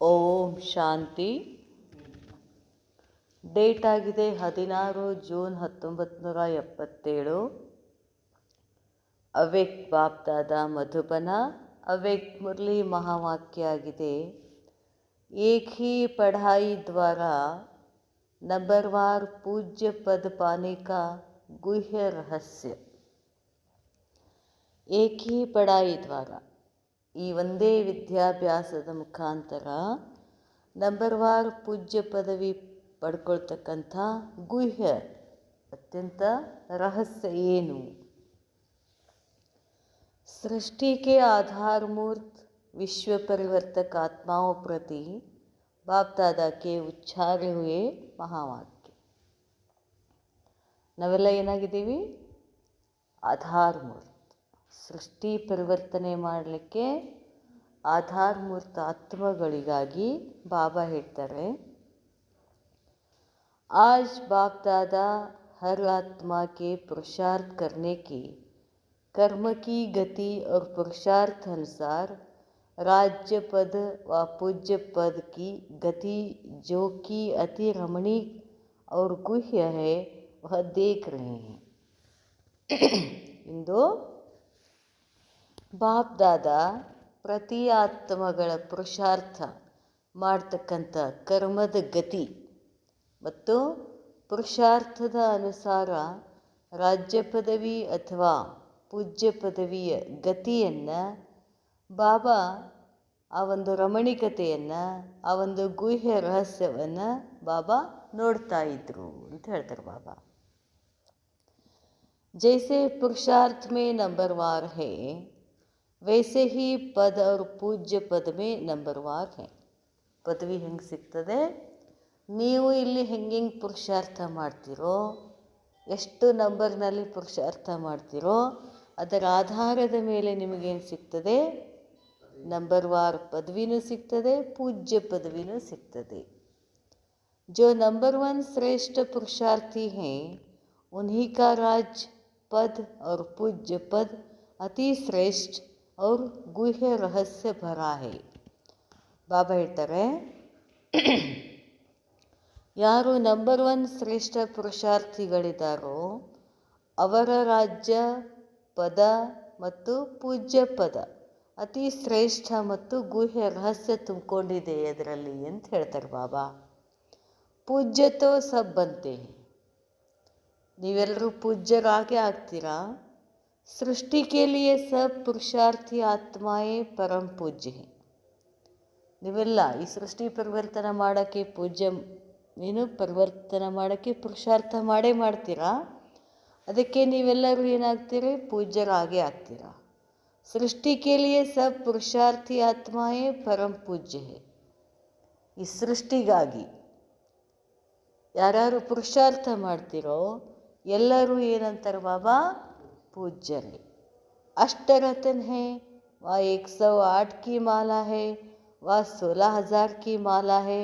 ಓಂ ಶಾಂತಿ. Date ಆಗಿದೆ 16 June 1977. ಅವ್ಯಕ್ತ ಬಾಪ್ದಾದ ಮಧುಬನ. ಅವ್ಯಕ್ತ ಮುರಳಿ ಮಹಾವಾಕ್ಯ ಆಗಿದೆ, ಏಕ್ ಹಿ ಪಢಾಯಿ ದ್ವಾರ ನಂಬರ್ವಾರ್ ಪೂಜ್ಯ ಪದ ಪಾನೆ ಕಾ ಗುಹ್ಯ ರಹಸ್ಯ. ಏಕ್ ಹಿ ಪಢಾಯಿ ದ್ವಾರ, ಈ ಒಂದೇ ವಿದ್ಯಾಭ್ಯಾಸದ ಮುಖಾಂತರ ನಂಬರ್ವಾರ್ ಪೂಜ್ಯ ಪದವಿ ಪಡ್ಕೊಳ್ತಕ್ಕಂಥ ಗುಹ್ಯ ಅತ್ಯಂತ ರಹಸ್ಯ ಏನು? सृष्टि के आधारमूर्त विश्व परिवर्तक आत्माओं प्रति बाप दादा के उच्चारे हुए ಮಹಾವಾಕ್ಯ. ನಾವೆಲ್ಲ ಏನಾಗಿದ್ದೀವಿ? ಆಧಾರಮೂರ್ತ. ಸೃಷ್ಟಿ ಪರಿವರ್ತನೆ ಮಾಡಲಿಕ್ಕೆ ಆಧಾರಮೂರ್ತ ಆತ್ಮಗಳಿಗಾಗಿ ಬಾಬಾ ಹೇಳ್ತಾರೆ, आज बाप दादा हर आत्मा के पुरुषार्थ करने की कर्म की गति और पुरुषार्थ अनुसार राज्य पद व पूज्य पद की गति जो कि अति रमणीक और गुह्य है वह देख रहे हैं. ಇಂದು ಬಾಪ್ ದಾದಾ ಪ್ರತಿ ಆತ್ಮಗಳ ಪುರುಷಾರ್ಥ ಮಾಡ್ತಕ್ಕಂಥ ಕರ್ಮದ ಗತಿ ಮತ್ತು ಪುರುಷಾರ್ಥದ ಅನುಸಾರ ರಾಜ್ಯ ಪದವಿ ಅಥವಾ ಪೂಜ್ಯ ಪದವಿಯ ಗತಿಯನ್ನು ಬಾಬಾ ಆ ಒಂದು ರಮಣೀಕತೆಯನ್ನು, ಆ ಒಂದು ಗುಹ್ಯ ರಹಸ್ಯವನ್ನು ಬಾಬಾ ನೋಡ್ತಾ ಇದ್ರು ಅಂತ ಹೇಳ್ತಾರೆ ಬಾಬಾ. ಜೈಸೆ पुरुषार्थ में नंबरवार है वैसे ही पद और पूज्य पद में नंबरवार है. ಪದವಿ ಹೆಂಗೆ ಸಿಗ್ತದೆ? ನೀವು ಇಲ್ಲಿ ಹೆಂಗೆ ಪುರುಷಾರ್ಥ ಮಾಡ್ತೀರೋ, ಎಷ್ಟು ನಂಬರ್ನಲ್ಲಿ ಪುರುಷಾರ್ಥ ಮಾಡ್ತೀರೋ ಅದರ ಆಧಾರದ ಮೇಲೆ ನಿಮಗೇನು ಸಿಗ್ತದೆ? ನಂಬರ್ವಾರ್ ಪದವಿನೂ ಸಿಗ್ತದೆ, ಪೂಜ್ಯ ಪದವಿನೂ ಸಿಗ್ತದೆ. जो नंबर 1 श्रेष्ठ पुरुषार्थी हैं उन्हीं का राज पद और पूज्य पद अति श्रेष्ठ और गुह्य रहस्य भरा है. ಬಾಬಾ ಹೇಳ್ತಾರೆ, ಯಾರು ನಂಬರ್ 1 ಶ್ರೇಷ್ಠ ಪುರುಷಾರ್ಥಿಗಳಿದ್ದಾರೋ ಅವರ ರಾಜ್ಯ ಪದ ಮತ್ತು ಪೂಜ್ಯ ಪದ ಅತಿ ಶ್ರೇಷ್ಠ ಮತ್ತು ಗುಹ್ಯ ರಹಸ್ಯ ತುಂಬಿಕೊಂಡಿದೆ ಅದರಲ್ಲಿ ಅಂತ ಹೇಳ್ತಾರೆ ಬಾಬಾ. ಪೂಜ್ಯತೋ ಸಬ್ ಬಂತೆ, ನೀವೆಲ್ಲರೂ ಪೂಜ್ಯರಾಗೇ ಆಗ್ತೀರಾ. ಸೃಷ್ಟಿ ಕೆ ಲಿಯೆ ಸಬ್ ಪುರುಷಾರ್ಥಿ ಆತ್ಮಾಯೇ ಪರಂ ಪೂಜ್ಯ. ನೀವೆಲ್ಲ ಈ ಸೃಷ್ಟಿ ಪರಿವರ್ತನೆ ಮಾಡೋಕ್ಕೆ ಪರಿವರ್ತನೆ ಮಾಡೋಕ್ಕೆ ಪುರುಷಾರ್ಥ ಮಾಡೇ ಮಾಡ್ತೀರಾ. ಅದಕ್ಕೆ ನೀವೆಲ್ಲರೂ ಏನಾಗ್ತೀರಿ? ಪೂಜ್ಯರಾಗೇ ಆಗ್ತೀರಾ. ಸೃಷ್ಟಿ ಕೆ ಲಿಯೆ ಸಬ್ ಪುರುಷಾರ್ಥಿ ಆತ್ಮಾಯೇ ಪರಂ ಪೂಜ್ಯ ಹೇ. ಈ ಸೃಷ್ಟಿಗಾಗಿ ಯಾರ್ಯಾರು ಪುರುಷಾರ್ಥ ಮಾಡ್ತೀರೋ ಎಲ್ಲರೂ ಏನಂತಾರೆ ಬಾಬಾ? ಪೂಜ್ಯರೇ. ಅಷ್ಟರತನ್ ಹೇ, ವಾ 108 की माला है, वा 16,000 की माला है,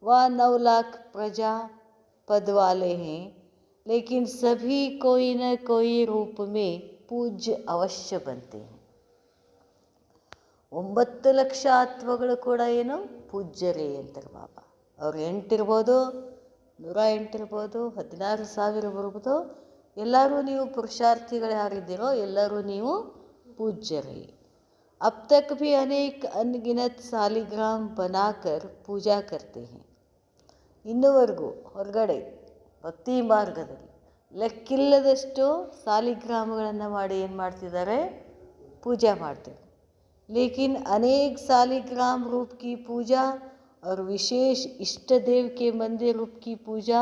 वा 9 लाख प्रजा पद वाले हैं, लेकिन सभी कोई न कोई रूप में पूज्य अवश्य बनते हैं. 9 ಲಕ್ಷ ಆತ್ಮಗಳು ಕೂಡ ಏನು? ಪೂಜ್ಯರೇ ಅಂತಾರೆ ಬಾಬಾ. ಅವ್ರು 8 ಇರ್ಬೋದು, 108 ಇರ್ಬೋದು, 16,000 ಬರ್ಬೋದು. ಎಲ್ಲರೂ ನೀವು ಪುರುಷಾರ್ಥಿಗಳು ಯಾರಿದ್ದೀರೋ ಎಲ್ಲರೂ ನೀವು ಪೂಜ್ಯರೇ. अब तक भी अनेक अनगिनत सालिग्राम बनाकर पूजा करते हैं. ಇನ್ನುವರೆಗೂ ಹೊರಗಡೆ ಭಕ್ತಿ ಮಾರ್ಗದಲ್ಲಿ ಲೆಕ್ಕಿಲ್ಲದಷ್ಟು ಸಾಲಿಗ್ರಾಮಗಳನ್ನು ಮಾಡಿ ಏನು ಮಾಡ್ತಿದ್ದಾರೆ? ಪೂಜೆ ಮಾಡ್ತಾರೆ. लेकिन अनेक सालिग्राम रूप की पूजा और विशेष इष्ट देव के मंदिर रूप की पूजा,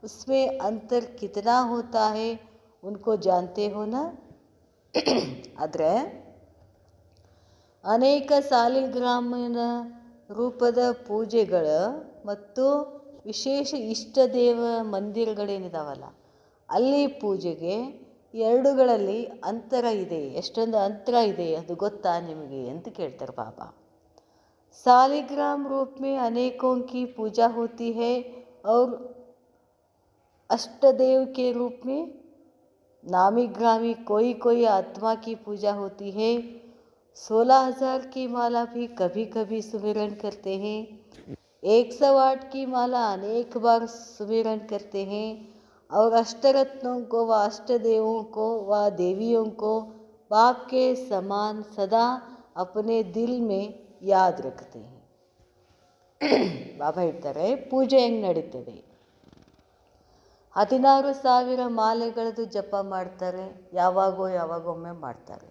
उसमें अंतर कितना होता है उनको जानते हो ना? ಆದರೆ ಅನೇಕ ಸಾಲಿಗ್ರಾಮನ ರೂಪದ ಪೂಜೆಗಳ ಮತ್ತು ವಿಶೇಷ ಇಷ್ಟ ದೇವ ಮಂದಿರಗಳೇನಿದಾವಲ್ಲ ಅಲ್ಲಿ ಪೂಜೆಗೆ ಎರಡುಗಳಲ್ಲಿ ಅಂತರ ಇದೆ. ಎಷ್ಟೊಂದು ಅಂತರ ಇದೆ ಅದು ಗೊತ್ತಾ ನಿಮಗೆ ಅಂತ ಕೇಳ್ತಾರೆ ಬಾಬಾ. सालिग्राम रूप में अनेकों की पूजा होती है और अष्टदेव के रूप में नामी ग्रामी कोई कोई आत्मा की पूजा होती है. 16,000 की माला भी कभी कभी सुमिरन करते हैं, 108 की माला अनेक बार सुमिरन करते हैं, और अष्टरत्नों को व अष्टदेवों को व देवियों को बाप के समान सदा अपने दिल में याद रखते हैं. ಬಾಬಾ ಹೇಳ್ತಾರೆ ಪೂಜೆ ಹೆಂಗೆ ನಡೀತದೆ. 16,000 ಮಾಲೆಗಳದ್ದು ಜಪ ಮಾಡ್ತಾರೆ, ಯಾವಾಗೊಮ್ಮೆ ಮಾಡ್ತಾರೆ.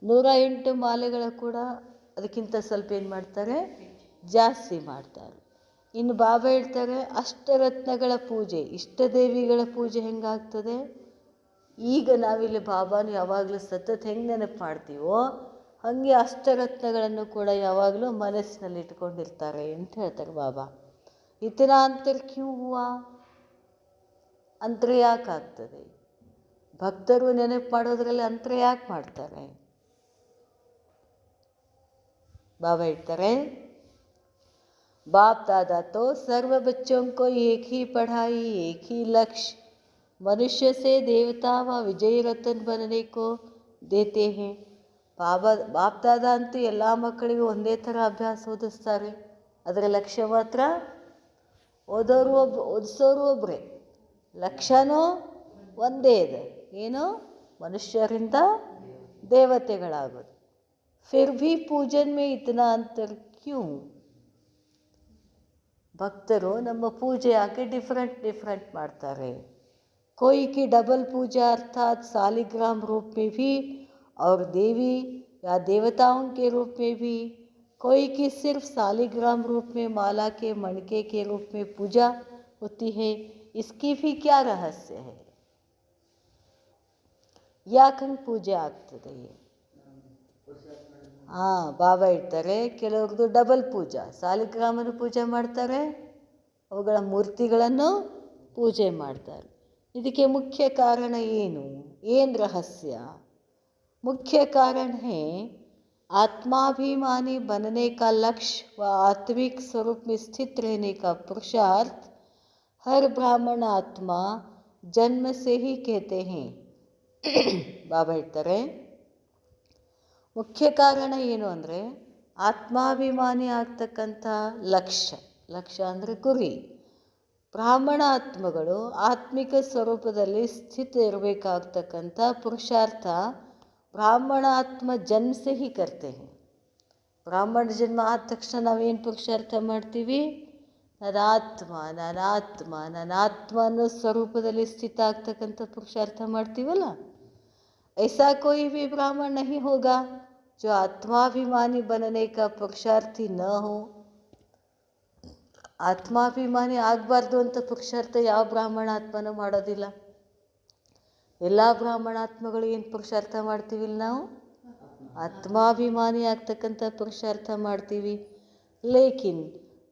108 ಮಾಲೆಗಳ ಕೂಡ ಅದಕ್ಕಿಂತ ಸ್ವಲ್ಪ ಏನು ಮಾಡ್ತಾರೆ, ಜಾಸ್ತಿ ಮಾಡ್ತಾರೆ. ಇನ್ನು ಬಾಬಾ ಹೇಳ್ತಾರೆ ಅಷ್ಟರತ್ನಗಳ ಪೂಜೆ, ಇಷ್ಟದೇವಿಗಳ ಪೂಜೆ ಹೆಂಗಾಗ್ತದೆ. ಈಗ ನಾವಿಲ್ಲಿ ಬಾಬಾನು ಯಾವಾಗಲೂ ಸತತ ಹೆಂಗೆ ನೆನಪು ಮಾಡ್ತೀವೋ ಹಾಗೆ ಅಷ್ಟರತ್ನಗಳನ್ನು ಕೂಡ ಯಾವಾಗಲೂ ಮನಸ್ಸಿನಲ್ಲಿ ಇಟ್ಕೊಂಡಿರ್ತಾರೆ ಅಂತ ಹೇಳ್ತಾರೆ ಬಾಬಾ. ಇತನಾ ಅಂತರ್ ಕ್ಯೂ ಹೂವಾ, ಅಂತರ ಯಾಕೆ ಆಗ್ತದೆ. ಭಕ್ತರು ನೆನಪು ಮಾಡೋದ್ರಲ್ಲಿ ಅಂತರ ಯಾಕೆ ಮಾಡ್ತಾರೆ. ಬಾಬಾ ಹೇಳ್ತಾರೆ बाप दादा तो सर्व बच्चों को एक ही पढ़ाई, एक ही लक्ष्य, मनुष्य से देवता व विजय रतन बनने को देते हैं. ಬಾಪ್ ದಾದಾ ಅಂತೂ ಎಲ್ಲ ಮಕ್ಕಳಿಗೂ ಒಂದೇ ಥರ ಅಭ್ಯಾಸ ಓದಿಸ್ತಾರೆ. ಅದರ ಲಕ್ಷ್ಯ ಮಾತ್ರ ಓದಿಸೋರು ಒಬ್ಬರೇ, ಲಕ್ಷ್ಯನೂ ಒಂದೇ ಇದೆ. ಏನು, ಮನುಷ್ಯರಿಂದ ದೇವತೆಗಳಾಗೋದು. ಫಿರ್ ಭಿ ಪೂಜನ್ ಮೇ ಇತನಾ ಅಂತರ್ ಕ್ಯೂ. ಭಕ್ತರು ನಮ್ಮ ಪೂಜೆ ಯಾಕೆ ಡಿಫ್ರೆಂಟ್ ಮಾಡ್ತಾರೆ. कोई की डबल पूजा अर्थात सालिग्राम रूप में भी और देवी या देवताओं के रूप में भी, कोई की सिर्फ सालिग्राम रूप में माला के मणके के रूप में पूजा होती है. इसकी भी क्या रहस्य है. ಯಾಕಂಗೆ ಪೂಜೆ ಆಗ್ತದೆ. ಬಾಬಾ ಹೇಳ್ತಾರೆ ಕೆಲವ್ರದ್ದು ಡಬಲ್ ಪೂಜಾ, ಸಾಲಿಗ್ರಾಮನ ಪೂಜೆ ಮಾಡ್ತಾರೆ, ಅವುಗಳ ಮೂರ್ತಿಗಳನ್ನು ಪೂಜೆ ಮಾಡ್ತಾರೆ. ಇದಕ್ಕೆ ಮುಖ್ಯ ಕಾರಣ ಏನು ರಹಸ್ಯ. मुख्य कारण है आत्माभिमानी बनने का लक्ष्य व आत्मिक स्वरूप में स्थित रहने का पुरुषार्थ हर ब्राह्मण आत्मा जन्म से ही कहते हैं. ಬಾಬಾ ಹೇಳ್ತಾರೆ ಮುಖ್ಯ ಕಾರಣ ಏನು ಅಂದರೆ ಆತ್ಮಾಭಿಮಾನಿ ಆಗ್ತಕ್ಕಂಥ ಲಕ್ಷ್ಯ ಅಂದರೆ ಗುರಿ. ಬ್ರಾಹ್ಮಣ ಆತ್ಮಗಳು ಆತ್ಮಿಕ ಸ್ವರೂಪದಲ್ಲಿ ಸ್ಥಿತ ಇರಬೇಕಾಗ್ತಕ್ಕಂಥ ಪುರುಷಾರ್ಥ ब्राह्मण आत्मा जन्म से ही करते हैं. ब्राह्मण जन्म आದ ತಕ್ಷಣ ನಾವೇನು ಪುರುಷಾರ್ಥ ಮಾಡ್ತೀವಿ, ನನಾತ್ಮ ಅನ್ನೋ ಸ್ವರೂಪದಲ್ಲಿ ಸ್ಥಿತ ಆಗ್ತಕ್ಕಂಥ ಪುರುಷಾರ್ಥ ಮಾಡ್ತೀವಲ್ಲ. ऐसा कोई भी ब्राह्मण नहीं होगा जो आत्माभिमानी बनने का पुरुषार्थी न हो. ಆತ್ಮಾಭಿಮಾನಿ ಆಗಬಾರ್ದು ಅಂತ ಪುರುಷಾರ್ಥ ಯಾವ ಬ್ರಾಹ್ಮಣ ಆತ್ಮನೂ ಮಾಡೋದಿಲ್ಲ. ಎಲ್ಲ ಬ್ರಾಹ್ಮಣಾತ್ಮಗಳು ಏನು ಪುರುಷಾರ್ಥ ಮಾಡ್ತೀವಿ ನಾವು, ಆತ್ಮಾಭಿಮಾನಿ ಆಗ್ತಕ್ಕಂಥ ಪುರುಷಾರ್ಥ ಮಾಡ್ತೀವಿ. ಲೇಕಿನ್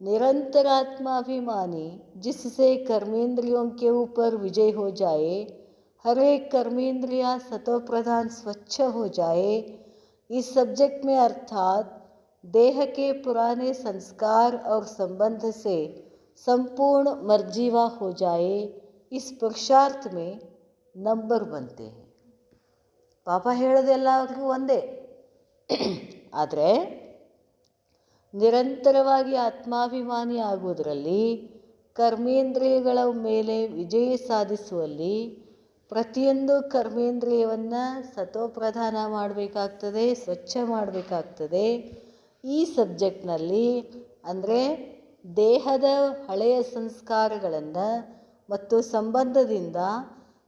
निरंतर आत्माभिमानी जिससे कर्मेंद्रियों के ऊपर विजय हो जाए, हर एक कर्मेंद्रिया सतो प्रधान स्वच्छ हो जाए, इस सब्जेक्ट में अर्थात देह के पुराने संस्कार और संबंध से संपूर्ण मर्जीवा हो जाए, इस पुरुषार्थ में ನಂಬರ್ ಬಂತೆ. ಪಾಪ ಹೇಳೋದೆಲ್ಲ ಅವ್ರಿಗೂ ಒಂದೇ. ಆದರೆ ನಿರಂತರವಾಗಿ ಆತ್ಮಾಭಿಮಾನಿ ಆಗುವುದರಲ್ಲಿ, ಕರ್ಮೇಂದ್ರಿಯಗಳ ಮೇಲೆ ವಿಜಯ ಸಾಧಿಸುವಲ್ಲಿ, ಪ್ರತಿಯೊಂದು ಕರ್ಮೇಂದ್ರಿಯವನ್ನು ಸತೋಪ್ರಧಾನ ಮಾಡಬೇಕಾಗ್ತದೆ, ಸ್ವಚ್ಛ ಮಾಡಬೇಕಾಗ್ತದೆ. ಈ ಸಬ್ಜೆಕ್ಟ್ನಲ್ಲಿ ಅಂದರೆ ದೇಹದ ಹಳೆಯ ಸಂಸ್ಕಾರಗಳನ್ನು ಮತ್ತು ಸಂಬಂಧದಿಂದ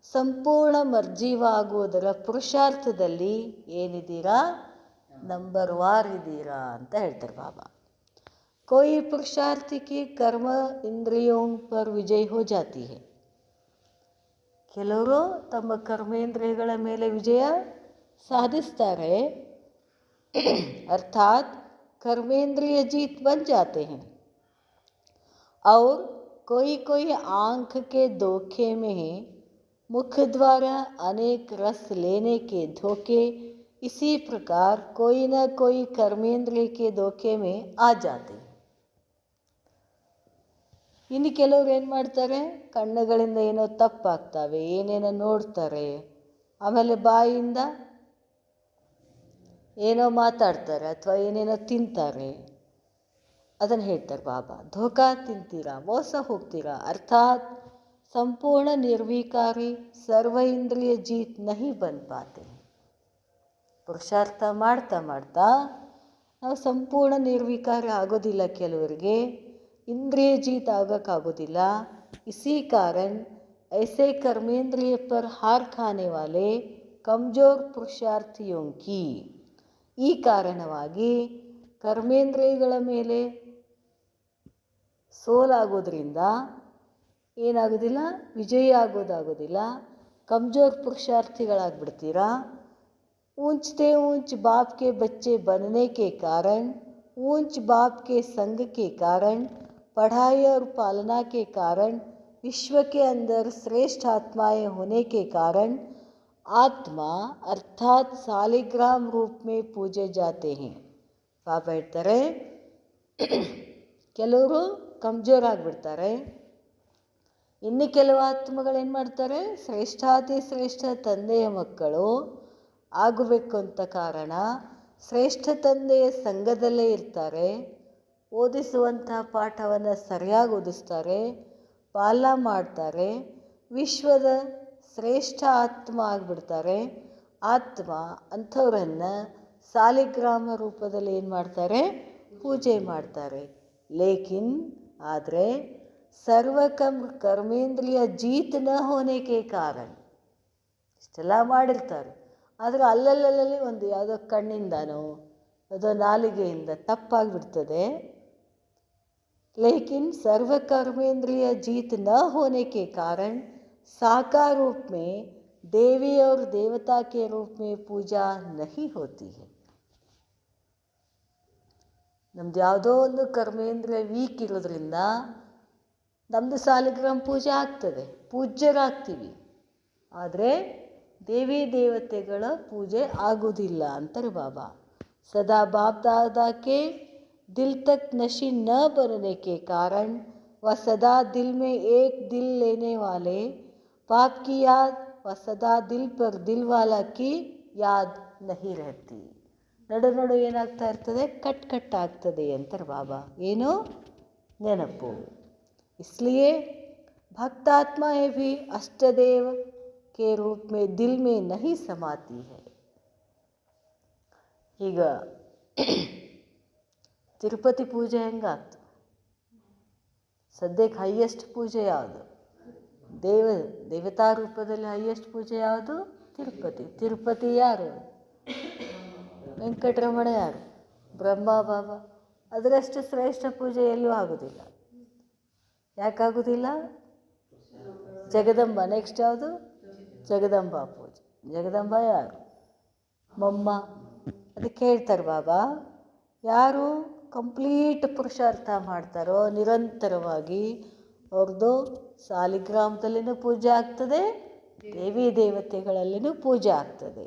ಸಂಪೂರ್ಣ ಮರ್ಜೀವಾಗುವುದರ ಪುರುಷಾರ್ಥದಲ್ಲಿ ಏನಿದ್ದೀರಾ, ನಂಬರ್ ವಾರ್ ಇದ್ದೀರಾ ಅಂತ ಹೇಳ್ತಾರೆ ಬಾಬಾ. कोई पुरुषार्थी की कर्म इंद्रियों पर विजय हो जाती है. ಕೆಲವರು ತಮ್ಮ ಕರ್ಮೇಂದ್ರಿಯಗಳ ಮೇಲೆ ವಿಜಯ ಸಾಧಿಸ್ತಾರೆ, ಅರ್ಥಾತ್ कर्मेंद्रिय जीत बन जाते हैं. और कोई आँख के धोखे में मुख द्वारा अनेक रस लेने के धोखे, इसी प्रकार कोई न कोई कर्मेंद्रिय के धोखे में आ जाते. ಇನ್ನು ಕೆಲವ್ರು ಏನು ಮಾಡ್ತಾರೆ, ಕಣ್ಣುಗಳಿಂದ ಏನೋ ತಪ್ಪಾಗ್ತವೆ, ಏನೇನೋ ನೋಡ್ತಾರೆ, ಆಮೇಲೆ ಬಾಯಿಯಿಂದ ಏನೋ ಮಾತಾಡ್ತಾರೆ ಅಥವಾ ಏನೇನೋ ತಿಂತಾರೆ, ಅದನ್ನು ಹೇಳ್ತಾರೆ ಬಾಬಾ. ಧೋಕಾ ತಿಂತೀರಾ, ಮೋಸ ಹೋಗ್ತೀರಾ, ಅರ್ಥಾತ್ ಸಂಪೂರ್ಣ ನಿರ್ವಿಕಾರಿ ಸರ್ವ ಇಂದ್ರಿಯ ಜೀತ್ ನಹಿ ಬನ್ ಪಾತೆ. ಪುರುಷಾರ್ಥ ಮಾಡ್ತಾ ಮಾಡ್ತಾ ನಾವು ಸಂಪೂರ್ಣ ನಿರ್ವಿಕಾರ ಆಗೋದಿಲ್ಲ, ಕೆಲವರಿಗೆ ಇಂದ್ರಿಯ ಜೀತ್ ಆಗೋಕ್ಕಾಗೋದಿಲ್ಲ. ಇಸಿ ಕಾರಣ ऐसे कर्मेंद्रिय पर हार खाने वाले कमजोर पुरुषार्थियों की, ಈ ಕಾರಣವಾಗಿ ಕರ್ಮೇಂದ್ರಿಯಗಳ ಮೇಲೆ ಸೋಲಾಗೋದ್ರಿಂದ ಏನಾಗೋದಿಲ್ಲ, ವಿಜಯಿ ಆಗೋದಾಗೋದಿಲ್ಲ, ಕಮ್ಜೋರ್ ಪುರುಷಾರ್ಥಿಗಳಾಗ್ಬಿಡ್ತೀರಾ. ऊंचते ऊंच बाप के बच्चे बनने के कारण, ऊंच बाप के संग के कारण, पढ़ाई और पालना के कारण, विश्व के अंदर श्रेष्ठ आत्माएं होने के कारण आत्मा अर्थात सालिग्राम रूप में पूजे जाते हैं. ಪಾಪ ಹೇಳ್ತಾರೆ, ಕೆಲವರು ಕಮ್ಜೋರ್ ಆಗಿಬಿಡ್ತಾರೆ, ಇನ್ನು ಕೆಲವು ಆತ್ಮಗಳೇನು ಮಾಡ್ತಾರೆ, ಶ್ರೇಷ್ಠಾತಿ ಶ್ರೇಷ್ಠ ತಂದೆಯ ಮಕ್ಕಳು ಆಗಬೇಕು ಅಂತ ಕಾರಣ ಶ್ರೇಷ್ಠ ತಂದೆಯ ಸಂಘದಲ್ಲೇ ಇರ್ತಾರೆ. ಓದಿಸುವಂಥ ಪಾಠವನ್ನು ಸರಿಯಾಗಿ ಓದಿಸ್ತಾರೆ, ಪಾಲನ ಮಾಡ್ತಾರೆ, ವಿಶ್ವದ ಶ್ರೇಷ್ಠ ಆತ್ಮ ಆಗಿಬಿಡ್ತಾರೆ. ಆತ್ಮ ಅಂಥವರನ್ನು ಸಾಲಿಗ್ರಾಮ ರೂಪದಲ್ಲಿ ಏನು ಮಾಡ್ತಾರೆ, ಪೂಜೆ ಮಾಡ್ತಾರೆ. ಲೇಕಿನ್ ಆದರೆ ಕರ್ಮೇಂದ್ರಿಯ ಜೀತ್ ನ ಹೋನೆಗೆ ಕಾರಣ, ಇಷ್ಟೆಲ್ಲ ಮಾಡಿರ್ತಾರೆ, ಆದರೆ ಅಲ್ಲಲ್ಲಲ್ಲಿ ಒಂದು ಯಾವುದೋ ಕಣ್ಣಿಂದನೋ ಯಾವುದೋ ನಾಲಿಗೆಯಿಂದ ತಪ್ಪಾಗಿಬಿಡ್ತದೆ. लेकिन सर्व कर्मेंद्रिय जीत न होने के कारण साकार रूप में देवी और देवता के रूप में पूजा नहीं होती है. ನಮ್ದು ಯಾವುದೋ ಒಂದು ಕರ್ಮೇಂದ್ರಿಯ ವೀಕ್ ಇರೋದ್ರಿಂದ ನಮ್ಮದು ಸಾಲಿಗ್ರಾಮ ಪೂಜೆ ಆಗ್ತದೆ, ಪೂಜ್ಯರಾಗ್ತೀವಿ, ಆದರೆ ದೇವಿ ದೇವತೆಗಳ ಪೂಜೆ ಆಗೋದಿಲ್ಲ ಅಂತಾರೆ ಬಾಬಾ. ಸದಾ ಬಾಪ್ ದಾದಾಕ್ಕೆ दिल तक नशी न बनने के कारण वह सदा दिल में एक दिल लेने वाले पाप की याद व सदा दिल पर दिल वाला की याद नहीं रहती. ನಡು ನಡು ಏನಾಗ್ತಾ ಇರ್ತದೆ, ಕಟ್ ಕಟ್ ಆಗ್ತದೆ ಅಂತಾರೆ ಬಾಬಾ. ಏನು ನೆನಪು. इसलिए भक्तात्माएं भी अष्टदेव के रूप में दिल में नहीं समाती है. ಈಗ ತಿರುಪತಿ ಪೂಜೆ ಹೆಂಗಾಗ್ತದೆ, ಸದ್ಯಕ್ಕೆ ಹೈಯೆಸ್ಟ್ ಪೂಜೆ ಯಾವುದು, ದೇವತಾ ರೂಪದಲ್ಲಿ ಹೈಯೆಸ್ಟ್ ಪೂಜೆ ಯಾವುದು, ತಿರುಪತಿ ಯಾರು, ವೆಂಕಟರಮಣ ಯಾರು, ಬ್ರಹ್ಮ ಬಾಬಾ. ಅದರಷ್ಟು ಶ್ರೇಷ್ಠ ಪೂಜೆ ಎಲ್ಲೂ ಆಗೋದಿಲ್ಲ. ಯಾಕಾಗೋದಿಲ್ಲ, ಜಗದಂಬ. ನೆಕ್ಸ್ಟ್ ಯಾವುದು, ಜಗದಂಬ ಪೂಜೆ. ಜಗದಂಬ ಯಾರು, ಮೊಮ್ಮ. ಅದಕ್ಕೆ ಹೇಳ್ತಾರೆ ಬಾಬಾ, ಯಾರು ಕಂಪ್ಲೀಟ್ ಪುರುಷಾರ್ಥ ಮಾಡ್ತಾರೋ ನಿರಂತರವಾಗಿ ಅವ್ರದ್ದು ಸಾಲಿಗ್ರಾಮದಲ್ಲಿನೂ ಪೂಜೆ ಆಗ್ತದೆ, ದೇವಿ ದೇವತೆಗಳಲ್ಲಿನೂ ಪೂಜೆ ಆಗ್ತದೆ.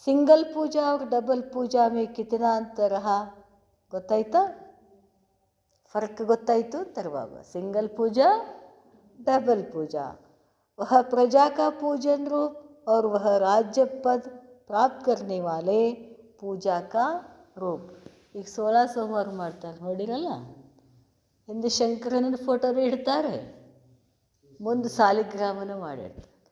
ಸಿಂಗಲ್ ಪೂಜಾ और ಡಬಲ್ ಪೂಜಾ ಮೇ ಕಿತನಾ ಅಂತರ ಗೊತ್ತಾಯ್ತಾ, ಫರ್ಕ್ ಗೊತ್ತಾಯಿತು ಅಂತಾರೆ ಬಾಬಾ. ಸಿಂಗಲ್ ಪೂಜಾ, डबल पूजा, वह प्रजा का पूजन रूप और वह राज्य पद प्राप्त करने वाले पूजा का ರೂಪ್. ಈಗ 16 ಸೋಮವಾರ ಮಾಡ್ತಾರೆ ನೋಡಿರಲ್ಲ, ಹಿಂದೆ ಶಂಕರನ ಫೋಟೋನು ಇಡ್ತಾರೆ, ಮುಂದೆ ಸಾಲಿಗ್ರಾಮನೂ ಮಾಡಿರ್ತಾರೆ,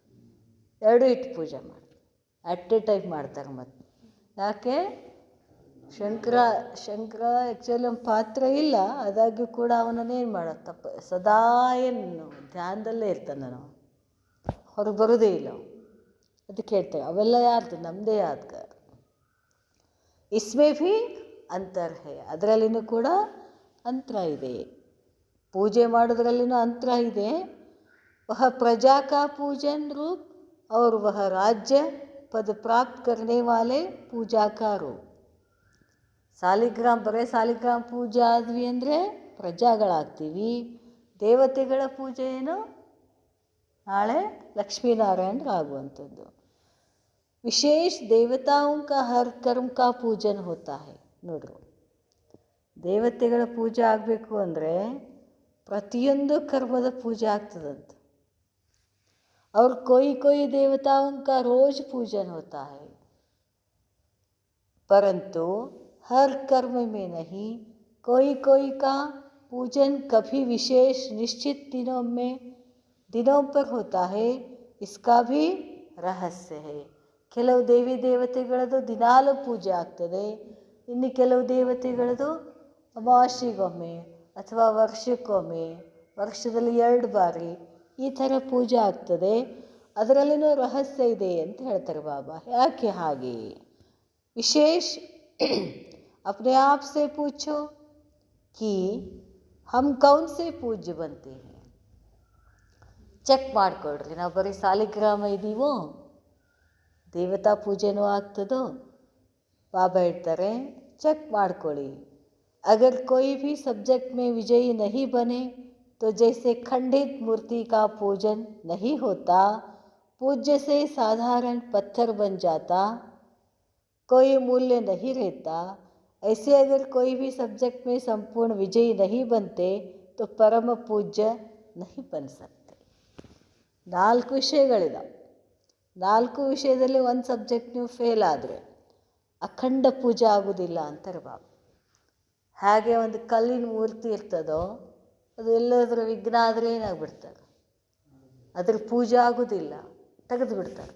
ಎರಡೂ ಇಟ್ಟು ಪೂಜೆ ಮಾಡ್ತಾರೆ, ಅಟ್ ಎ ಟೈಪ್ ಮಾಡ್ತಾರೆ. ಮತ್ತು ಯಾಕೆ, ಶಂಕರ ಆ್ಯಕ್ಚುಲಿ ಒಂದು ಪಾತ್ರ ಇಲ್ಲ, ಆದಾಗ್ಯೂ ಕೂಡ ಅವನನ್ನೇನು ಮಾಡೋದು ತಪ್ಪು, ಸದಾ ಏನು ಧ್ಯಾನದಲ್ಲೇ ಇರ್ತಾನೆ, ನಾವು ಹೊರಗೆ ಬರೋದೇ ಇಲ್ಲ. ಅದಕ್ಕೆ ಹೇಳ್ತೇವೆ ಅವೆಲ್ಲ ಯಾರ್ದು, ನಮ್ಮದೇ ಯಾದ್ಗಾರ. ಇಸ್ಮೇ ಭೀ ಅಂತರ್ ಹೇ, ಅದರಲ್ಲಿನೂ ಕೂಡ ಅಂತರ ಇದೆ, ಪೂಜೆ ಮಾಡೋದ್ರಲ್ಲಿನೂ ಅಂತರ ಇದೆ. ವಹ ಪ್ರಜಾ ಕಾ ಪೂಜನ್ ರೂಪ್ और वह राज्य पद प्राप्त करने वाले पूजा का रूप. ಸಾಲಿಗ್ರಾಮ, ಬರೀ ಸಾಲಿಗ್ರಾಮ ಪೂಜೆ ಆದ್ವಿ ಅಂದರೆ ಪ್ರಜಾಗಳಾಗ್ತೀವಿ. ದೇವತೆಗಳ ಪೂಜೆ ಏನು, ನಾಳೆ ಲಕ್ಷ್ಮೀನಾರಾಯಣರಾಗುವಂಥದ್ದು. ವಿಶೇಷ ದೇವತಾओं का हर कर्म का पूजन होता है. ನೋಡ್ರಿ, ದೇವತೆಗಳ ಪೂಜೆ ಆಗಬೇಕು ಅಂದರೆ ಪ್ರತಿಯೊಂದು ಕರ್ಮದ ಪೂಜೆ ಆಗ್ತದಂತೆ. और कोई कोई देवताओं का रोज पूजन होता है. परंतु हर कर्म में नहीं, कोई कोई का पूजन कभी विशेष निश्चित दिनों पर होता है, इसका भी ರಹಸ್ಯ है. ಕೆಲವು ದೇವಿ ದೇವತೆಗಳದು ದಿನಾಲು ಪೂಜೆ ಆಗ್ತದೆ, ಇನ್ನು ಕೆಲವು ದೇವತೆಗಳದು ಅಮಾವಾಸ್ಯೆಗೊಮ್ಮೆ ಅಥವಾ ವರ್ಷಕ್ಕೊಮ್ಮೆ, ವರ್ಷದಲ್ಲಿ 2 ಬಾರಿ ಈ ಥರ ಪೂಜೆ ಆಗ್ತದೆ. ಅದರಲ್ಲಿನೂ ರಹಸ್ಯ ಇದೆ ಅಂತ ಹೇಳ್ತಾರೆ ಬಾಬಾ. ಯಾಕೆ ಹಾಗೆ? ವಿಶೇಷ अपने आप से पूछो कि हम कौन से पूज्य बनते हैं. ಚೆಕ್ ಮಾಡಿಕೊಡ್ರಿ. ನಾವು ಬರೀ ಸಾಲಿಗ್ರಾಮ ಇದ್ದೀವೋ, ದೇವತಾ ಪೂಜೆನೂ ಆಗ್ತದೋ? ಬಾಬಾ ಹೇಳ್ತಾರೆ ಚೆಕ್ ಮಾಡ್ಕೊಳ್ಳಿ. अगर कोई भी सब्जेक्ट में विजयी नहीं बने तो जैसे खंडित मूर्ति का पूजन नहीं होता, पूज्य से साधारण पत्थर बन जाता, कोई मूल्य नहीं रहता, ऐसे अगर कोई भी सब्जेक्ट में संपूर्ण विजयी नहीं बनते तो परम पूज्य नहीं बन सकते. 4 ವಿಷಯಗಳಿದಾವೆ. 4 ವಿಷಯದಲ್ಲಿ ಒಂದು ಸಬ್ಜೆಕ್ಟ್ ನೀವು ಫೇಲ್ ಆದರೆ ಅಖಂಡ ಪೂಜೆ ಆಗೋದಿಲ್ಲ ಅಂತಾರೆ ಬಾಬಾ. ಹಾಗೆ ಒಂದು ಕಲ್ಲಿನ ಮೂರ್ತಿ ಇರ್ತದೋ, ಅದು ಎಲ್ಲಾದರೂ ವಿಘ್ನ ಆದರೆ ಏನಾಗ್ಬಿಡ್ತಾರೆ, ಅದ್ರ ಪೂಜೆ ಆಗೋದಿಲ್ಲ, ತೆಗೆದು ಬಿಡ್ತಾರೆ.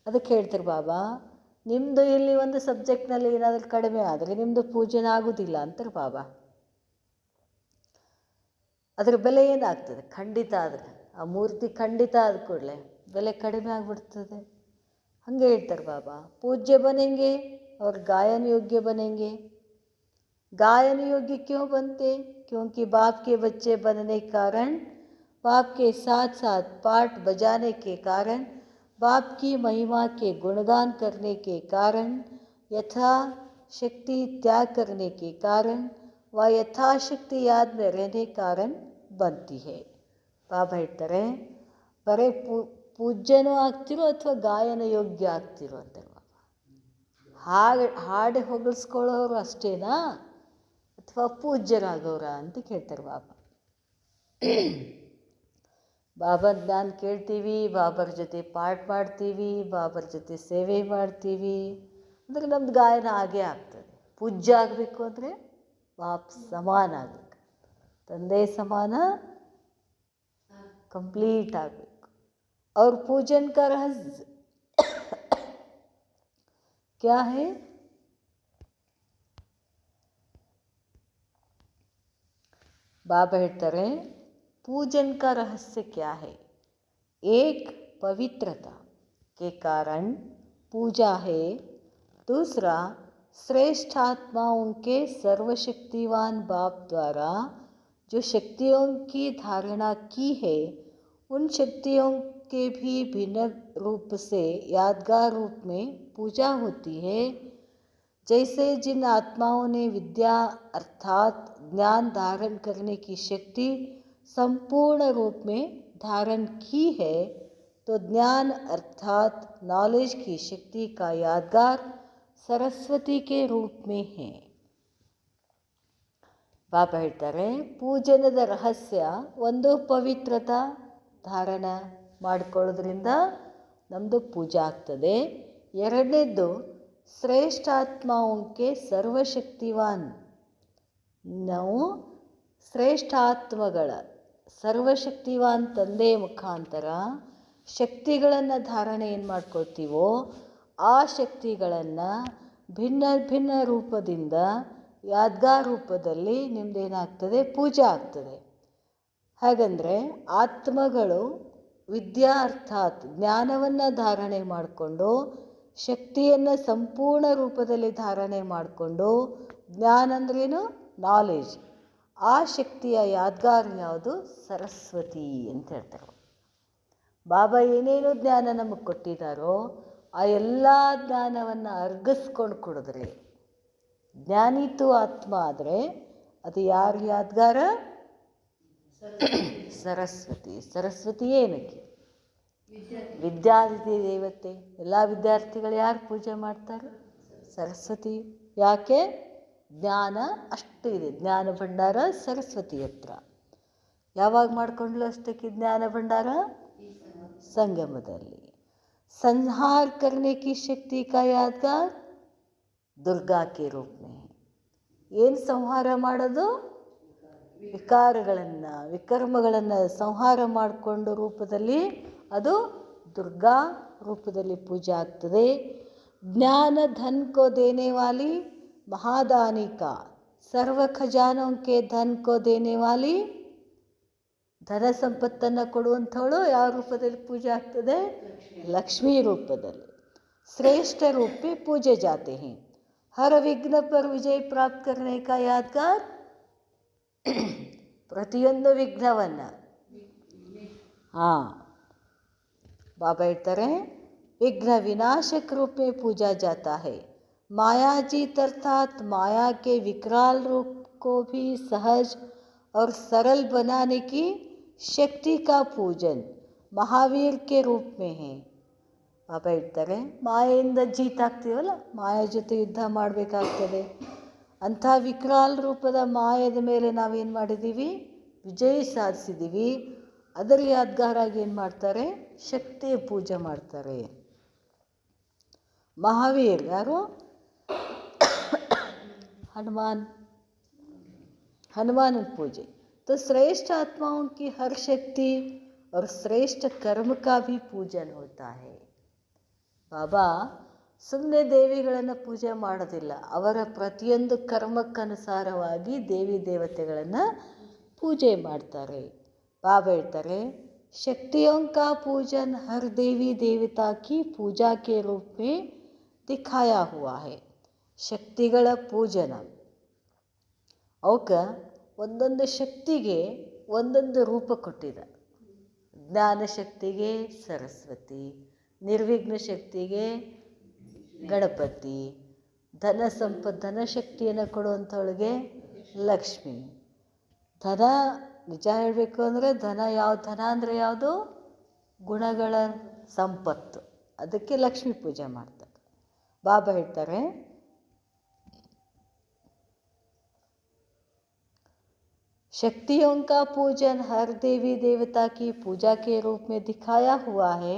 ಅದಕ್ಕೆ ಹೇಳ್ತಾರೆ ಬಾಬಾ, ನಿಮ್ಮದು ಇಲ್ಲಿ ಒಂದು ಸಬ್ಜೆಕ್ಟ್ನಲ್ಲಿ ಏನಾದರೂ ಕಡಿಮೆ ಆದರೆ ನಿಮ್ಮದು ಪೂಜೆನ ಆಗೋದಿಲ್ಲ ಅಂತಾರೆ ಬಾಬಾ. ಅದ್ರ ಬೆಲೆ ಏನಾಗ್ತದೆ? ಖಂಡಿತ ಆದರೆ ಆ ಮೂರ್ತಿ ಖಂಡಿತ ಆದ ಕೂಡಲೇ ಬೆಲೆ ಕಡಿಮೆ ಆಗಿಬಿಡ್ತದೆ. ಹಾಗೆ ಹೇಳ್ತಾರೆ ಬಾಬಾ, पूज्य बनेंगे और गायन योग्य बनेंगे. गायन योग्य क्यों बनते? क्योंकि बाप के बच्चे बनने के कारण, बाप के साथ साथ पाठ बजाने के कारण, बाप की महिमा के गुणगान करने के कारण, यथाशक्ति त्याग करने के कारण व यथाशक्ति याद में रहने कारण बनती है. ಬಾಬಾ ಹೇಳ್ತಾರೆ ಬರೀ ಪೂಜ್ಯನೂ ಆಗ್ತಿರೋ ಅಥವಾ ಗಾಯನ ಯೋಗ್ಯ ಆಗ್ತಿರೋ ಅಂತಾರೆ ಬಾಬಾ. ಹಾಡು ಹೊಗಳಿಸ್ಕೊಳ್ಳೋರು ಅಷ್ಟೇನಾ ಅಥವಾ ಪೂಜ್ಯರಾಗೋರ ಅಂತ ಕೇಳ್ತಾರೆ ಬಾಬಾ. ಬಾಬಾ ಜ್ಞಾನ ಕೇಳ್ತೀವಿ, ಬಾಬರ ಜೊತೆ ಪಾಠ ಮಾಡ್ತೀವಿ, ಬಾಬರ ಜೊತೆ ಸೇವೆ ಮಾಡ್ತೀವಿ ಅಂದರೆ ನಮ್ದು ಗಾಯನ ಆಗೇ ಆಗ್ತದೆ. ಪೂಜ್ಯ ಆಗಬೇಕು ಅಂದರೆ ಬಾಪ್ ಸಮಾನ ಆಗಬೇಕು, ತಂದೆ ಸಮಾನ कंप्लीट ಆಗಬೇಕು. और पूजन का रहस्य क्या है? बाबा ಹೇಳ್ತಾರೆ पूजन का रहस्य क्या है? एक पवित्रता के कारण पूजा है, दूसरा श्रेष्ठ आत्माओं के सर्वशक्तिवान बाप द्वारा जो शक्तियों की धारणा की है, उन शक्तियों के भी भिन्न रूप से यादगार रूप में पूजा होती है. जैसे जिन आत्माओं ने विद्या अर्थात ज्ञान धारण करने की शक्ति संपूर्ण रूप में धारण की है, तो ज्ञान अर्थात नॉलेज की शक्ति का यादगार सरस्वती के रूप में है. ಬಾಬಾ ಹೇಳ್ತಾರೆ ಪೂಜನದ ರಹಸ್ಯ ಒಂದು ಪವಿತ್ರತಾ ಧಾರಣ ಮಾಡಿಕೊಳ್ಳೋದ್ರಿಂದ ನಮ್ಮದು ಪೂಜೆ ಆಗ್ತದೆ. ಎರಡನೇದ್ದು ಶ್ರೇಷ್ಠಾತ್ಮಕ್ಕೆ ಸರ್ವಶಕ್ತಿವಾನ್, ನಾವು ಶ್ರೇಷ್ಠ ಆತ್ಮಗಳ ಸರ್ವಶಕ್ತಿವಾನ್ ತಂದೆಯ ಮುಖಾಂತರ ಶಕ್ತಿಗಳನ್ನು ಧಾರಣೆ ಏನು ಮಾಡ್ಕೊಳ್ತೀವೋ ಆ ಶಕ್ತಿಗಳನ್ನು ಭಿನ್ನ ಭಿನ್ನ ರೂಪದಿಂದ ಯಾದ್ಗಾರ್ ರೂಪದಲ್ಲಿ ನಿಮ್ಮದೇನಾಗ್ತದೆ ಪೂಜೆ ಆಗ್ತದೆ. ಹಾಗಂದರೆ ಆತ್ಮಗಳು ವಿದ್ಯಾ ಅರ್ಥಾತ್ ಜ್ಞಾನವನ್ನು ಧಾರಣೆ ಮಾಡಿಕೊಂಡು ಶಕ್ತಿಯನ್ನು ಸಂಪೂರ್ಣ ರೂಪದಲ್ಲಿ ಧಾರಣೆ ಮಾಡಿಕೊಂಡು, ಜ್ಞಾನ ಅಂದ್ರೇನು ನಾಲೆಜ್, ಆ ಶಕ್ತಿಯ ಯಾದ್ಗಾರ್ ಯಾವುದು? ಸರಸ್ವತಿ ಅಂತ ಹೇಳ್ತಾರೆ. ಬಾಬಾ ಏನೇನು ಜ್ಞಾನ ನಮಗೆ ಕೊಟ್ಟಿದ್ದಾರೋ ಆ ಎಲ್ಲ ಜ್ಞಾನವನ್ನು ಅರ್ಗಿಸ್ಕೊಂಡು ಕೊಡಿದ್ರೆ ಜ್ಞಾನಿತು ಆತ್ಮ ಆದರೆ ಅದು ಯಾರು ಯಾದ್ಗಾರ? ಸರಸ್ವತಿ. ಸರಸ್ವತಿ ಏನಕ್ಕೆ? ವಿದ್ಯಾರ್ಥಿ ದೇವತೆ. ಎಲ್ಲ ವಿದ್ಯಾರ್ಥಿಗಳು ಯಾರು ಪೂಜೆ ಮಾಡ್ತಾರೆ? ಸರಸ್ವತಿ. ಯಾಕೆ? ಜ್ಞಾನ ಅಷ್ಟು ಇದೆ, ಜ್ಞಾನ ಭಂಡಾರ ಸರಸ್ವತಿ ಹತ್ರ. ಯಾವಾಗ ಮಾಡಿಕೊಂಡ್ಲು ಅಷ್ಟಕ್ಕೆ ಜ್ಞಾನ ಭಂಡಾರ? ಸಂಗಮದಲ್ಲಿ. ಸಂಹಾರ ಕರ್ನೆ ಕಿ ಶಕ್ತಿ ಕಾ ಯಾದ್ಗಾರ್ दुर्गा के रूप में है. ಏನು ಸಂಹಾರ ಮಾಡೋದು? ವಿಕಾರಗಳನ್ನು, ವಿಕರ್ಮಗಳನ್ನು ಸಂಹಾರ ಮಾಡಿಕೊಂಡು ರೂಪದಲ್ಲಿ ಅದು ದುರ್ಗಾ ರೂಪದಲ್ಲಿ ಪೂಜೆ ಆಗ್ತದೆ. ಜ್ಞಾನ ಧನ್ ಕೋ ದೇನೆ ವಾಲಿ महादानी का, सर्व खजानों के धन को देने वाली, ಧನ ಸಂಪತ್ತನ್ನು ಕೊಡುವಂಥವಳು ಯಾವ ರೂಪದಲ್ಲಿ ಪೂಜೆ ಆಗ್ತದೆ? ಲಕ್ಷ್ಮೀ ರೂಪದಲ್ಲಿ. ಶ್ರೇಷ್ಠ रूप में पूजे जाते हैं. हर विघ्न पर विजय प्राप्त करने का यादगार, ಪ್ರತಿಯೊಂದು ವಿಘ್ನವನ್ನು ಬಾಬಾ ಹೇಳ್ತಾರೆ विघ्न विनाशक रूप में पूजा जाता है. मायाजीत अर्थात माया के विकराल रूप को भी सहज और सरल बनाने की शक्ति का पूजन महावीर के रूप में है. ಬಾಬಾ ಹೇಳ್ತಾರೆ ಮಾಯೆಯಿಂದ ಜೀತಾಗ್ತೀವಲ್ಲ, ಮಾಯೆ ಜೊತೆ ಯುದ್ಧ ಮಾಡಬೇಕಾಗ್ತದೆ. ಅಂಥ ವಿಕರಾಲ್ ರೂಪದ ಮಾಯದ ಮೇಲೆ ನಾವೇನು ಮಾಡಿದ್ದೀವಿ? ವಿಜಯ ಸಾಧಿಸಿದ್ದೀವಿ. ಅದರ ಯಾದ್ಗಾರಾಗಿ ಏನು ಮಾಡ್ತಾರೆ? ಶಕ್ತಿಯ ಪೂಜೆ ಮಾಡ್ತಾರೆ. ಮಹಾವೀರ್ ಯಾರು? हनुमान पूजे. तो श्रेष्ठ आत्माओं की हर शक्ति और श्रेष्ठ कर्म का भी पूजन होता है. ಬಾಬಾ ಸುಮ್ಮನೆ ದೇವಿಗಳನ್ನು ಪೂಜೆ ಮಾಡೋದಿಲ್ಲ, ಅವರ ಪ್ರತಿಯೊಂದು ಕರ್ಮಕ್ಕನುಸಾರವಾಗಿ ದೇವಿ ದೇವತೆಗಳನ್ನು ಪೂಜೆ ಮಾಡ್ತಾರೆ. ಬಾಬಾ ಹೇಳ್ತಾರೆ शक्तियों का पूजन हर देवी देवता की पूजा के रूप में दिखाया हुआ है. ಶಕ್ತಿಗಳ ಪೂಜನ, ಅವಕ್ಕೆ ಒಂದೊಂದು ಶಕ್ತಿಗೆ ಒಂದೊಂದು ರೂಪ ಕೊಟ್ಟಿದೆ. ಜ್ಞಾನ ಶಕ್ತಿಗೆ ಸರಸ್ವತಿ, ನಿರ್ವಿಘ್ನ ಶಕ್ತಿಗೆ ಗಣಪತಿ, ಧನ ಶಕ್ತಿಯನ್ನು ಕೊಡುವಂಥವಳಿಗೆ ಲಕ್ಷ್ಮಿ. ಧನ ನಿಜ ಹೇಳಬೇಕು ಅಂದರೆ ಧನ ಅಂದರೆ ಯಾವುದು? ಗುಣಗಳ ಸಂಪತ್ತು. ಅದಕ್ಕೆ ಲಕ್ಷ್ಮೀ ಪೂಜೆ ಮಾಡ್ತಾರೆ. ಬಾಬಾ ಹೇಳ್ತಾರೆ शक्तियों का पूजन हर देवी देवता की पूजा के रूप में दिखाया हुआ है.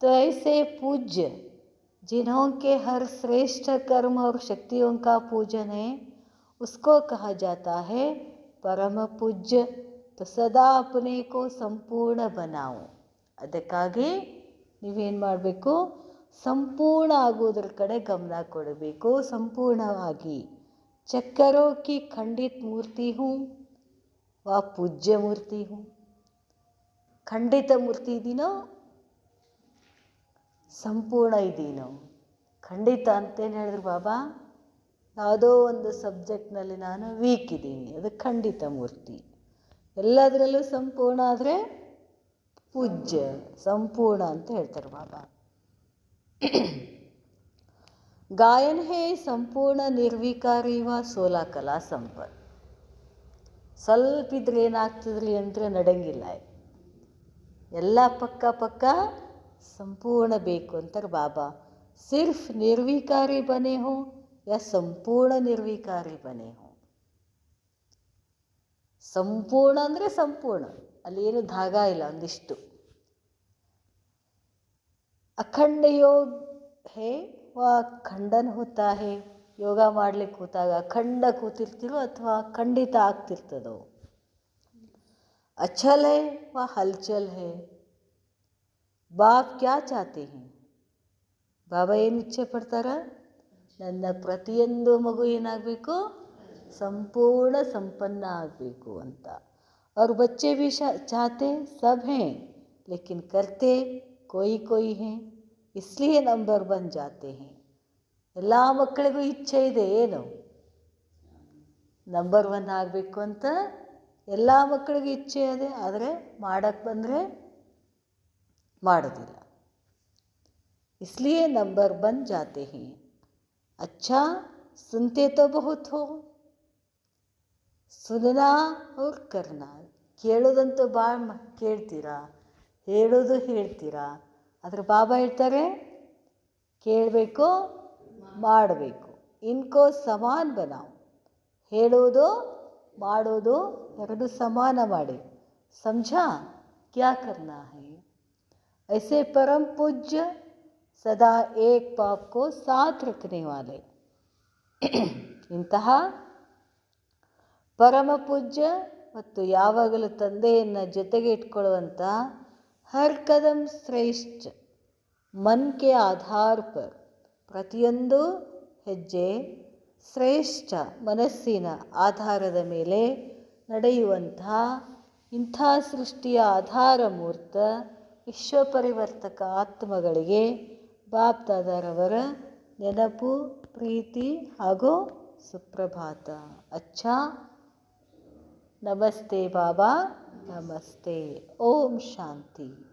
तो ऐसे पूज्य जिन्हों के हर श्रेष्ठ कर्म और शक्तियों का पूजन है, उसको कहा जाता है परम पूज्य. तो सदा अपने को संपूर्ण बनाओ. ಅದಕ್ಕಾಗಿ ನೀವೇನು ಮಾಡಬೇಕು? ಸಂಪೂರ್ಣ ಆಗೋದ್ರ ಕಡೆ ಗಮನ ಕೊಡಬೇಕು. ಸಂಪೂರ್ಣವಾಗಿ ಚಕ್ಕರೋं की खंडित मूर्ति हूँ वा पूज्य मूर्ति हूँ. ಖಂಡಿತ ಮೂರ್ತಿ ಇದೀನೋ, ಸಂಪೂರ್ಣ ಇದೀನೋ? ಖಂಡಿತ ಅಂತೇನು ಹೇಳಿದ್ರು ಬಾಬಾ? ಯಾವುದೋ ಒಂದು ಸಬ್ಜೆಕ್ಟ್ನಲ್ಲಿ ನಾನು ವೀಕ್ ಇದ್ದೀನಿ, ಅದು ಖಂಡಿತ ಮೂರ್ತಿ. ಎಲ್ಲದರಲ್ಲೂ ಸಂಪೂರ್ಣ ಆದರೆ ಪೂಜ್ಯ, ಸಂಪೂರ್ಣ ಅಂತ ಹೇಳ್ತಾರೆ ಬಾಬಾ. ಗಾಯನ ಹೇ ಸಂಪೂರ್ಣ ನಿರ್ವಿಕಾರಿ ವ 16 ಕಲಾ ಸಂಪತ್. ಸ್ವಲ್ಪ ಇದ್ರೆ ಏನಾಗ್ತದ್ರಿ ಅಂದರೆ ನಡೆಯಂಗಿಲ್ಲ. ಎಲ್ಲ ಪಕ್ಕ ಸಂಪೂರ್ಣ ಬೇಕು ಅಂತಾರೆ ಬಾಬಾ. ಸಿರ್ಫ್ ನಿರ್ವಿಕಾರಿ ಬನೆ ಹೋ ಯಾ ಸಂಪೂರ್ಣ ನಿರ್ವಿಕಾರಿ ಬನೆ ಹೋ. ಸಂಪೂರ್ಣ ಅಂದರೆ ಸಂಪೂರ್ಣ, ಅಲ್ಲಿ ಏನು ಧಾಗ ಇಲ್ಲ, ಒಂದಿಷ್ಟು. ಅಖಂಡ ಯೋಗ ಹೇ ವಾ ಖಂಡನ್ ಹೋತಾ ಹೇ. ಯೋಗ ಮಾಡಲಿಕ್ಕೆ ಕೂತಾಗ ಅಖಂಡ ಕೂತಿರ್ತಿರೋ ಅಥವಾ ಖಂಡಿತ ಆಗ್ತಿರ್ತದೋ. ಅಚಲ್ ಹೇ ವಾ ಹಲ್ಚಲ್ ಹೇ. ಬಾಪ್ ಕ್ಯಾ ಚಾತೆ ಹೇ? ಬಾಬಾ ಏನು ಇಚ್ಛೆ ಪಡ್ತಾರ? ನನ್ನ ಪ್ರತಿಯೊಂದು ಮಗು ಏನಾಗಬೇಕು? ಸಂಪೂರ್ಣ ಸಂಪನ್ನ ಆಗಬೇಕು ಅಂತ. और बच्चे भी चाहते सब हैं, लेकिन करते कोई हैं, इसलिए नंबर बन जाते हैं. ಎಲ್ಲ ಮಕ್ಕಳಿಗೂ ಇಚ್ಛೆ ಇದೆ, ಏನು? ನಂಬರ್ 1 ಆಗಬೇಕು ಅಂತ ಎಲ್ಲ ಮಕ್ಕಳಿಗೂ ಇಚ್ಛೆ ಇದೆ. ಆದರೆ ಮಾಡೋಕ್ಕೆ ಬಂದರೆ ಮಾಡೋದಿಲ್ಲ. इसलिए नंबर बन जाते हैं. अच्छा सुनते तो बहुत हो, ಸುನನಾ ಅವ್ರ ಕರ್ನಾ. ಕೇಳೋದಂತೂ ಭಾಳ ಕೇಳ್ತೀರಾ, ಹೇಳೋದು ಹೇಳ್ತೀರಾ. ಆದರೆ ಬಾಬಾ ಹೇಳ್ತಾರೆ ಕೇಳಬೇಕು, ಮಾಡಬೇಕು. ಇನ್ಕೋ ಸಮಾನ ಬನಾವ್. ಹೇಳೋದು ಮಾಡೋದು ಎರಡು ಸಮಾನ ಮಾಡಿ. ಸಮझा क्या करना है? ऐसे परम पूज्य सदा एक बाप को साथ रखने वाले ಇಂತಹ ಪರಮ ಪೂಜ್ಯ ಮತ್ತು ಯಾವಾಗಲೂ ತಂದೆಯನ್ನು ಜೊತೆಗೆ ಇಟ್ಕೊಳ್ಳುವಂಥ ಹರ್ ಕದಂ ಶ್ರೇಷ್ಠ ಮನ್ ಕೆ ಆಧಾರ್ ಪರ್, ಪ್ರತಿಯೊಂದು ಹೆಜ್ಜೆ ಶ್ರೇಷ್ಠ ಮನಸ್ಸಿನ ಆಧಾರದ ಮೇಲೆ ನಡೆಯುವಂತಹ ಇಂಥ ಸೃಷ್ಟಿಯ ಆಧಾರ ಮೂರ್ತ ವಿಶ್ವಪರಿವರ್ತಕ ಆತ್ಮಗಳಿಗೆ ಬಾಪ್ ದಾದಾರವರ ನೆನಪು, ಪ್ರೀತಿ ಹಾಗೂ ಸುಪ್ರಭಾತ. ಅಚ್ಚಾ, ನಮಸ್ತೆ ಬಾಬಾ, ನಮಸ್ತೆ. ಓಂ ಶಾಂತಿ.